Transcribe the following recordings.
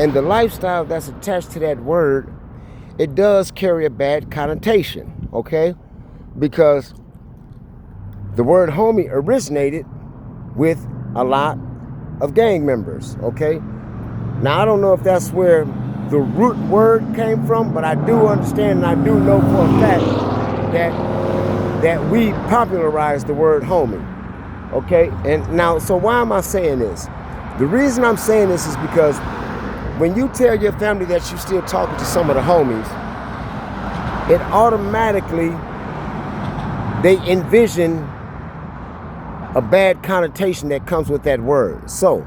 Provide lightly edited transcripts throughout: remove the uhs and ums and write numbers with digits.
And the lifestyle that's attached to that word, it does carry a bad connotation, okay? Because the word homie originated with a lot of gang members, okay? Now, I don't know if that's where the root word came from, but I do understand and I do know for a fact that we popularized the word homie, okay? And now, so why am I saying this? The reason I'm saying this is because when you tell your family that you're still talking to some of the homies, it automatically, they envision a bad connotation that comes with that word. So,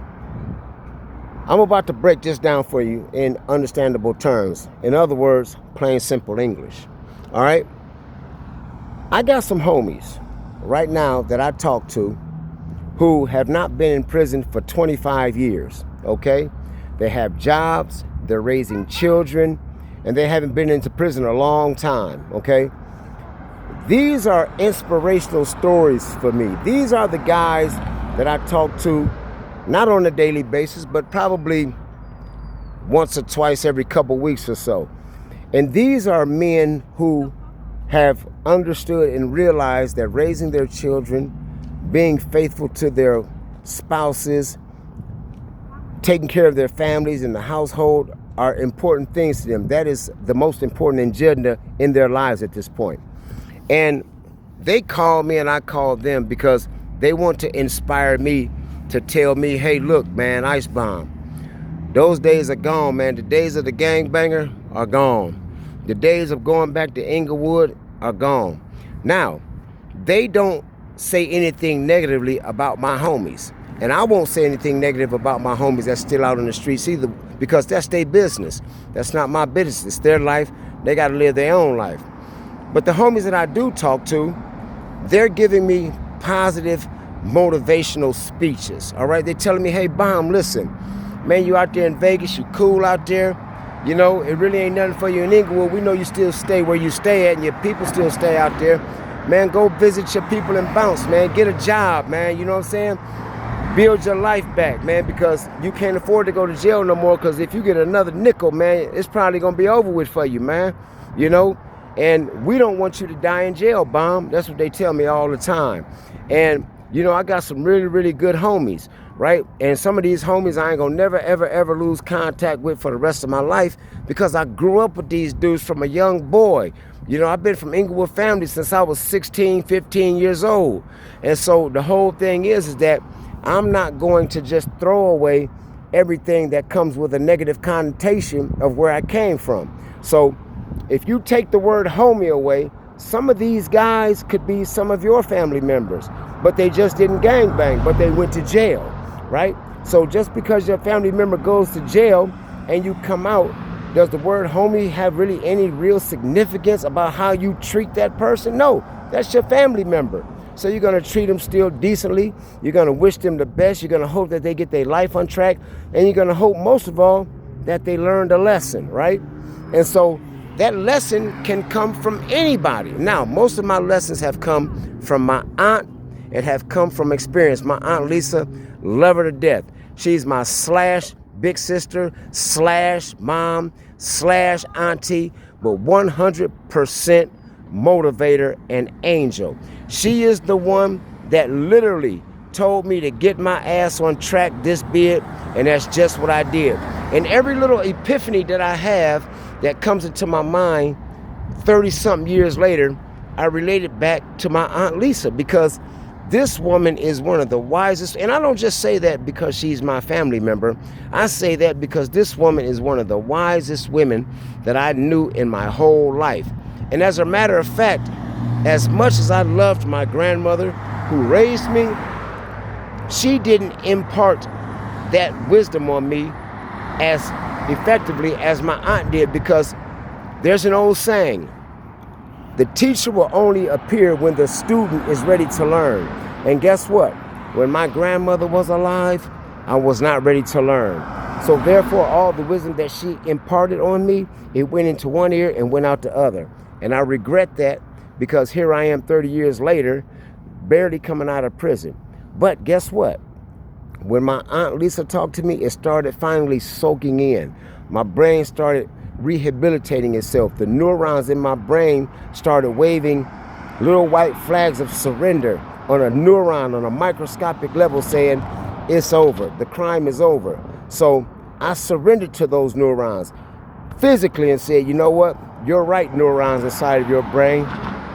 I'm about to break this down for you in understandable terms. In other words, plain simple English. All right? I got some homies right now that I talk to who have not been in prison for 25 years, okay? They have jobs, they're raising children, and they haven't been into prison a long time, okay? These are inspirational stories for me. These are the guys that I talk to, not on a daily basis, but probably once or twice every couple weeks or so. And these are men who have understood and realized that raising their children, being faithful to their spouses, taking care of their families and the household are important things to them. That is the most important agenda in their lives at this point. And they call me and I call them because they want to inspire me to tell me, hey, look, man, Ice Bomb, those days are gone, man. The days of the gangbanger are gone. The days of going back to Inglewood are gone. Now, they don't say anything negatively about my homies. And I won't say anything negative about my homies that's still out on the streets either, because that's their business. That's not my business. It's their life. They got to live their own life. But the homies that I do talk to, they're giving me positive, motivational speeches. All right? They're telling me, hey, Bomb, listen, man, you out there in Vegas, you cool out there. You know, it really ain't nothing for you in Inglewood. We know you still stay where you stay at and your people still stay out there. Man, go visit your people and bounce, man. Get a job, man. You know what I'm saying? Build your life back, man, because you can't afford to go to jail no more, because if you get another nickel, man, it's probably going to be over with for you, man. You know? And we don't want you to die in jail, Bomb. That's what they tell me all the time. And, you know, I got some really, really good homies, right? And some of these homies I ain't gonna never, ever, ever lose contact with for the rest of my life, because I grew up with these dudes from a young boy. You know, I've been from Inglewood family since I was 16, 15 years old. And so the whole thing is that I'm not going to just throw away everything that comes with a negative connotation of where I came from. So if you take the word homie away, some of these guys could be some of your family members, but they just didn't gangbang, but they went to jail, right? So just because your family member goes to jail and you come out, does the word homie have really any real significance about how you treat that person? No, that's your family member. So you're going to treat them still decently. You're going to wish them the best. You're going to hope that they get their life on track. And you're going to hope, most of all, that they learned a lesson, right? And so that lesson can come from anybody. Now, most of my lessons have come from my aunt and have come from experience. My Aunt Lisa, love her to death. She's my / big sister / mom / auntie, but 100% motivator and angel. She is the one that literally told me to get my ass on track this big, and that's just what I did. And every little epiphany that I have that comes into my mind 30-something years later, I relate it back to my Aunt Lisa, because this woman is one of the wisest, and I don't just say that because she's my family member. I say that because this woman is one of the wisest women that I knew in my whole life. And as a matter of fact, as much as I loved my grandmother who raised me, she didn't impart that wisdom on me as effectively as my aunt did, because there's an old saying, the teacher will only appear when the student is ready to learn. And guess what? When my grandmother was alive, I was not ready to learn. So therefore, all the wisdom that she imparted on me, it went into one ear and went out the other. And I regret that, because here I am 30 years later, barely coming out of prison. But guess what? When my Aunt Lisa talked to me, it started finally soaking in. My brain started rehabilitating itself. The neurons in my brain started waving little white flags of surrender on a neuron on a microscopic level, saying it's over, the crime is over. So I surrendered to those neurons physically and said, you know what, you're right, neurons inside of your brain,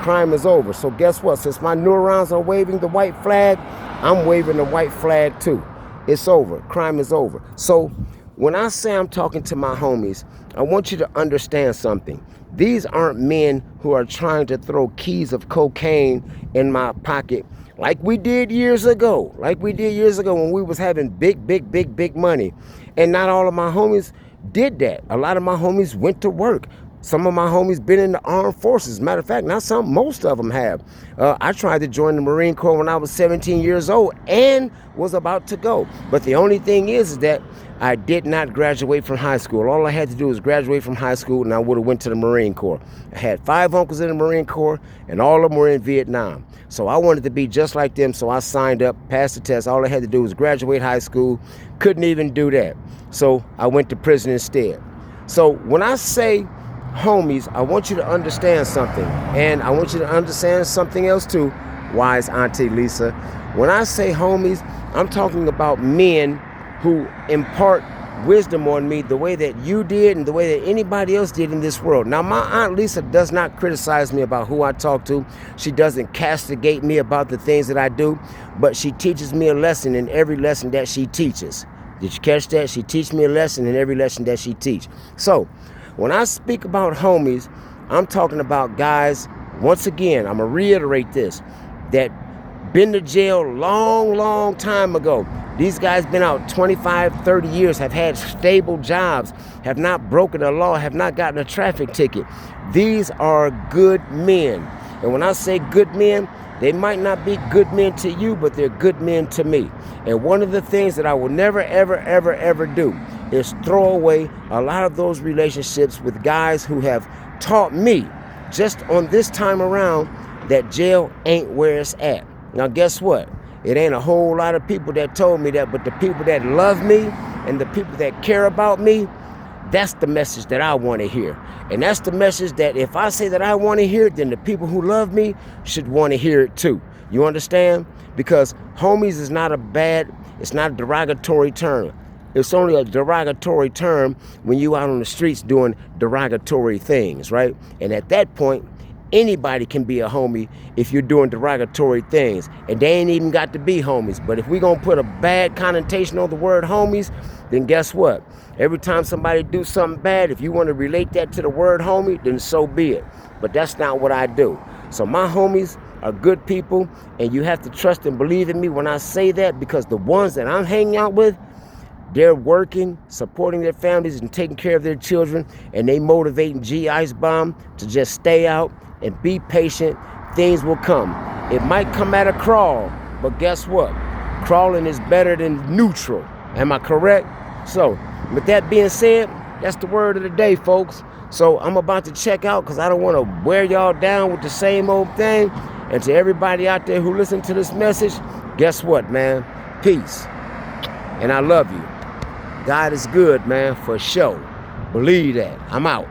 crime is over. So guess what, since my neurons are waving the white flag, I'm waving the white flag too. It's over, crime is over. So when I say I'm talking to my homies, I want you to understand something. These aren't men who are trying to throw keys of cocaine in my pocket like we did years ago. When we was having big money. And not all of my homies did that. A lot of my homies went to work. Some of my homies been in the armed forces. Matter of fact, most of them have. I tried to join the Marine Corps when I was 17 years old and was about to go. But the only thing is that I did not graduate from high school. All I had to do was graduate from high school and I would have went to the Marine Corps. I had 5 uncles in the Marine Corps and all of them were in Vietnam. So I wanted to be just like them, so I signed up, passed the test. All I had to do was graduate high school. Couldn't even do that. So I went to prison instead. So when I say homies, I want you to understand something. And I want you to understand something else too, wise Auntie Lisa. When I say homies, I'm talking about men who impart wisdom on me the way that you did and the way that anybody else did in this world. Now, my Aunt Lisa does not criticize me about who I talk to. She doesn't castigate me about the things that I do, but she teaches me a lesson in every lesson that she teaches. Did you catch that? She teaches me a lesson in every lesson that she teaches. So when I speak about homies, I'm talking about guys, once again, I'm going to reiterate this, that been to jail long time ago. These guys been out 25, 30 years, have had stable jobs, have not broken a law, have not gotten a traffic ticket. These are good men. And when I say good men, they might not be good men to you, but they're good men to me. And one of the things that I will never, ever do is throw away a lot of those relationships with guys who have taught me, just on this time around, that jail ain't where it's at. Now, guess what? It ain't a whole lot of people that told me that, but the people that love me and the people that care about me, that's the message that I want to hear. And that's the message that if I say that I want to hear it, then the people who love me should want to hear it too. You understand? Because homies is not it's not a derogatory term. It's only a derogatory term when you out on the streets doing derogatory things, right? And at that point, anybody can be a homie if you're doing derogatory things. And they ain't even got to be homies. But if we're going to put a bad connotation on the word homies, then guess what? Every time somebody do something bad, if you want to relate that to the word homie, then so be it. But that's not what I do. So my homies are good people, and you have to trust and believe in me when I say that, because the ones that I'm hanging out with, they're working, supporting their families and taking care of their children, and they motivating G Ice Bomb to just stay out and be patient. Things will come. It might come at a crawl, but guess what? Crawling is better than neutral. Am I correct? So, with that being said, that's the word of the day, folks. So I'm about to check out because I don't want to wear y'all down with the same old thing. And to everybody out there who listen to this message, guess what, man? Peace. And I love you. God is good, man, for sure. Believe that. I'm out.